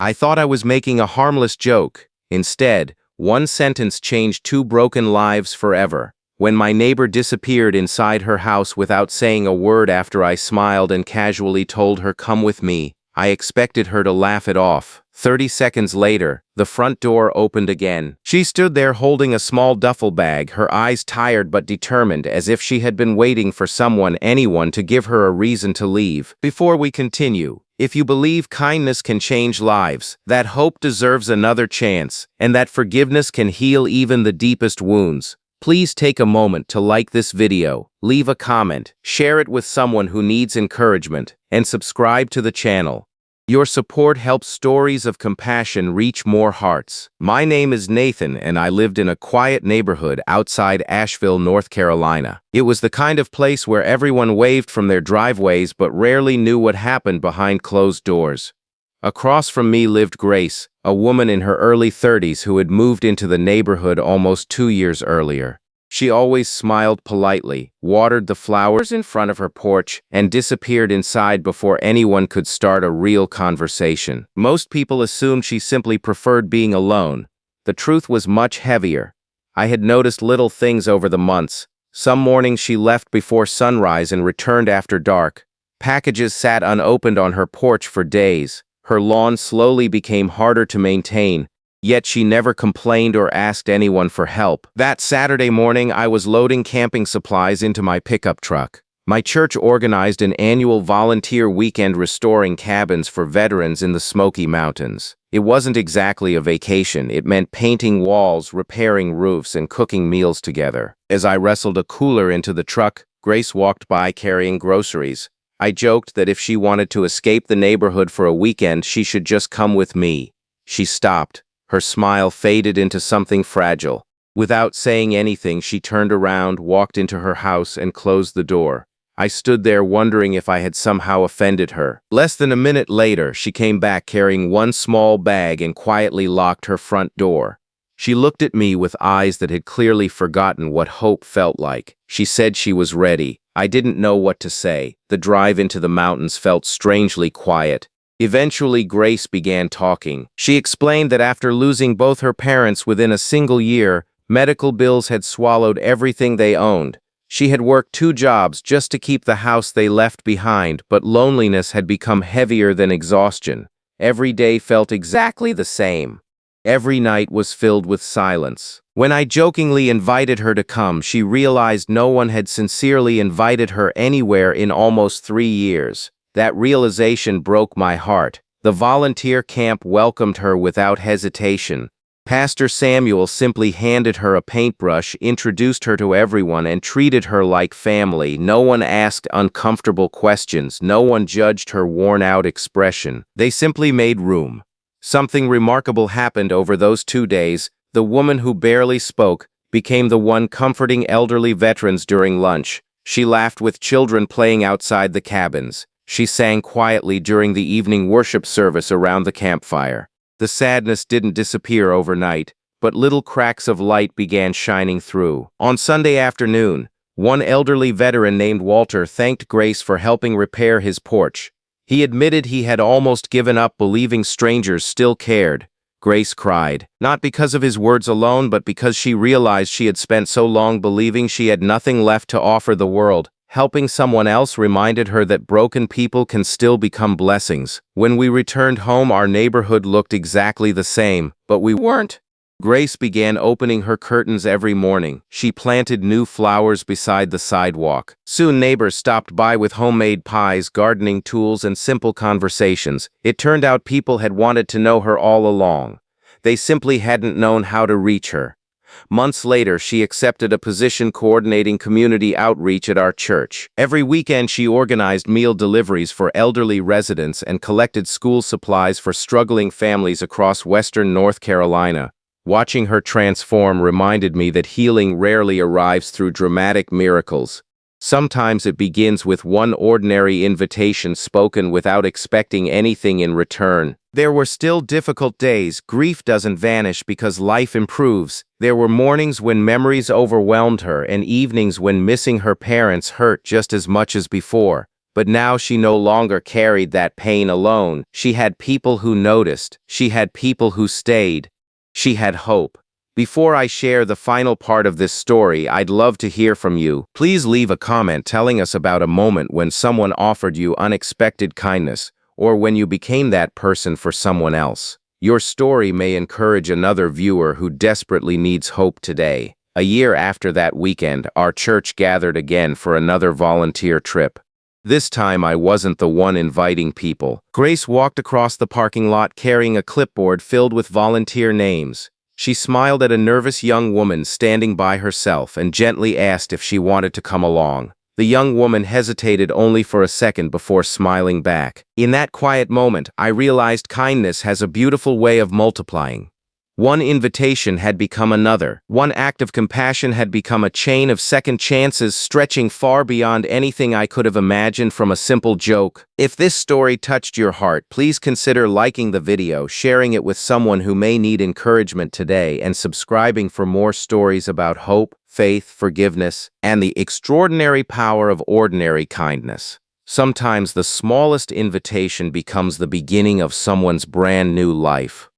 I thought I was making a harmless joke. Instead, one sentence changed two broken lives forever. When my neighbor disappeared inside her house without saying a word after I smiled and casually told her, "Come with me," I expected her to laugh it off. 30 seconds later, the front door opened again. She stood there holding a small duffel bag, her eyes tired but determined, as if she had been waiting for anyone to give her a reason to leave. Before we continue, if you believe kindness can change lives, that hope deserves another chance, and that forgiveness can heal even the deepest wounds, please take a moment to like this video, leave a comment, share it with someone who needs encouragement, and subscribe to the channel. Your support helps stories of compassion reach more hearts. My name is Nathan, and I lived in a quiet neighborhood outside Asheville, North Carolina. It was the kind of place where everyone waved from their driveways but rarely knew what happened behind closed doors. Across from me lived Grace, a woman in her early 30s who had moved into the neighborhood almost 2 years earlier. She always smiled politely, watered the flowers in front of her porch, and disappeared inside before anyone could start a real conversation. Most people assumed she simply preferred being alone. The truth was much heavier. I had noticed little things over the months. Some mornings she left before sunrise and returned after dark. Packages sat unopened on her porch for days. Her lawn slowly became harder to maintain. Yet she never complained or asked anyone for help. That Saturday morning, I was loading camping supplies into my pickup truck. My church organized an annual volunteer weekend restoring cabins for veterans in the Smoky Mountains. It wasn't exactly a vacation. It meant painting walls, repairing roofs, and cooking meals together. As I wrestled a cooler into the truck, Grace walked by carrying groceries. I joked that if she wanted to escape the neighborhood for a weekend, she should just come with me. She stopped. Her smile faded into something fragile. Without saying anything, she turned around, walked into her house, and closed the door. I stood there wondering if I had somehow offended her. Less than a minute later, she came back carrying one small bag and quietly locked her front door. She looked at me with eyes that had clearly forgotten what hope felt like. She said she was ready. I didn't know what to say. The drive into the mountains felt strangely quiet. Eventually, Grace began talking. She explained that after losing both her parents within a single year, medical bills had swallowed everything they owned. She had worked 2 jobs just to keep the house they left behind, but loneliness had become heavier than exhaustion. Every day felt exactly the same. Every night was filled with silence. When I jokingly invited her to come, she realized no one had sincerely invited her anywhere in almost 3 years. That realization broke my heart. The volunteer camp welcomed her without hesitation. Pastor Samuel simply handed her a paintbrush, introduced her to everyone, and treated her like family. No one asked uncomfortable questions. No one judged her worn-out expression. They simply made room. Something remarkable happened over those 2 days. The woman who barely spoke became the one comforting elderly veterans during lunch. She laughed with children playing outside the cabins. She sang quietly during the evening worship service around the campfire. The sadness didn't disappear overnight, but little cracks of light began shining through. On Sunday afternoon, one elderly veteran named Walter thanked Grace for helping repair his porch. He admitted he had almost given up believing strangers still cared. Grace cried, not because of his words alone, but because she realized she had spent so long believing she had nothing left to offer the world. Helping someone else reminded her that broken people can still become blessings. When we returned home, our neighborhood looked exactly the same, but we weren't. Grace began opening her curtains every morning. She planted new flowers beside the sidewalk. Soon neighbors stopped by with homemade pies, gardening tools, and simple conversations. It turned out people had wanted to know her all along. They simply hadn't known how to reach her. Months later, she accepted a position coordinating community outreach at our church. Every weekend, she organized meal deliveries for elderly residents and collected school supplies for struggling families across western North Carolina. Watching her transform reminded me that healing rarely arrives through dramatic miracles. Sometimes it begins with one ordinary invitation spoken without expecting anything in return. There were still difficult days. Grief doesn't vanish because life improves. There were mornings when memories overwhelmed her and evenings when missing her parents hurt just as much as before. But now she no longer carried that pain alone. She had people who noticed. She had people who stayed. She had hope. Before I share the final part of this story, I'd love to hear from you. Please leave a comment telling us about a moment when someone offered you unexpected kindness, or when you became that person for someone else. Your story may encourage another viewer who desperately needs hope today. A year after that weekend, our church gathered again for another volunteer trip. This time I wasn't the one inviting people. Grace walked across the parking lot carrying a clipboard filled with volunteer names. She smiled at a nervous young woman standing by herself and gently asked if she wanted to come along. The young woman hesitated only for a second before smiling back. In that quiet moment, I realized kindness has a beautiful way of multiplying. One invitation had become another. One act of compassion had become a chain of second chances stretching far beyond anything I could have imagined from a simple joke. If this story touched your heart, please consider liking the video, sharing it with someone who may need encouragement today, and subscribing for more stories about hope, faith, forgiveness, and the extraordinary power of ordinary kindness. Sometimes the smallest invitation becomes the beginning of someone's brand new life.